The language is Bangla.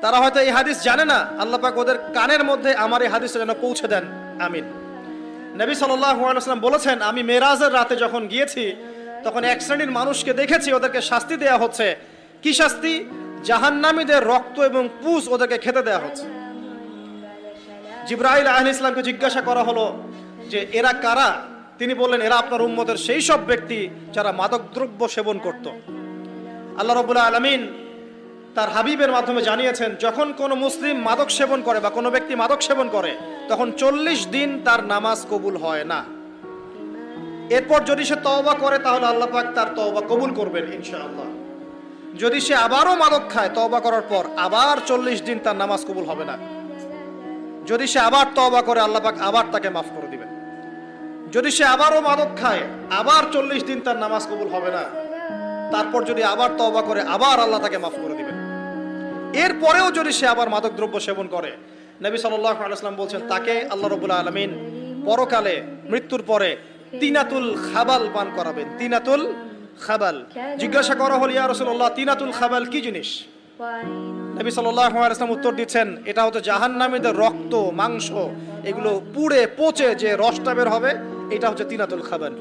তারা হয়তো এই হাদিস জানে না, আল্লাহ পাক ওদের কানের মধ্যে আমার এই হাদিসটা যেন পৌঁছে দেন, আমিন। নবী সাল্লাল্লাহু আলাইহি ওয়াসাল্লাম বলেছেন, আমি মেরাজের রাতে যখন গিয়েছি তখন এক শ্রেণীর মানুষকে দেখেছি, ওদেরকে শাস্তি দেয়া হচ্ছে। কি শাস্তি? জাহান্নামীদের রক্ত এবং পুঁজ ওদেরকে খেতে দেয়া হচ্ছে। জিবরাইল আলাইহিস সালামকে জিজ্ঞাসা করা হলো যে এরা কারা? তিনি বললেন, এরা আপনার উম্মতের সেই সব ব্যক্তি যারা মাদকদ্রব্য সেবন করত। আল্লাহ রাব্বুল আলামিন তার হাবিবের মাধ্যমে জানিয়েছেন, যখন কোনো মুসলিম মাদক সেবন করে বা কোনো ব্যক্তি মাদক সেবন করে তখন 40 দিন তার নামাজ কবুল হয় না। এরপর যদি সে তওবা করে তাহলে আল্লাহ পাক তার তওবা কবুল করবেন ইনশাআল্লাহ। যদি সে আবারও মাদক খায় তওবা করার পর, আবার 40 দিন তার নামাজ কবুল হবে না। যদি সে আবার তওবা করে আল্লাহ পাক আবার তাকে মাফ করে দিবেন। যদি সে আবারও মাদক খায় আবার 40 দিন তার নামাজ কবুল হবে না। তারপর যদি আবার তওবা করে আবার আল্লাহ তাকে মাফ করে দিবেন। এরপরেও যদি সে আবার মাদক দ্রব্য সেবন করে, নবী সাল্লাল্লাহু আলাইহি ওয়াসাল্লাম বলছেন তাকে আল্লাহ রাব্বুল আলামিন পরকালে মৃত্যুর পরে তিনাতুল খাবাল পান করাবেন। তিনাতুল খাবাল। জিজ্ঞাসা করা হলো, ইয়া রাসূলুল্লাহ, তিনাতুল খাবাল কি জিনিস? নবী সাল্লাল্লাহু আলাইহি ওয়াসাল্লাম উত্তর দিচ্ছেন, এটা হচ্ছে জাহান্নামীদের রক্ত, মাংস, এগুলো পুড়ে পচে যে রসটা বের হবে, এটা হচ্ছে তিনাতুল খাবাল।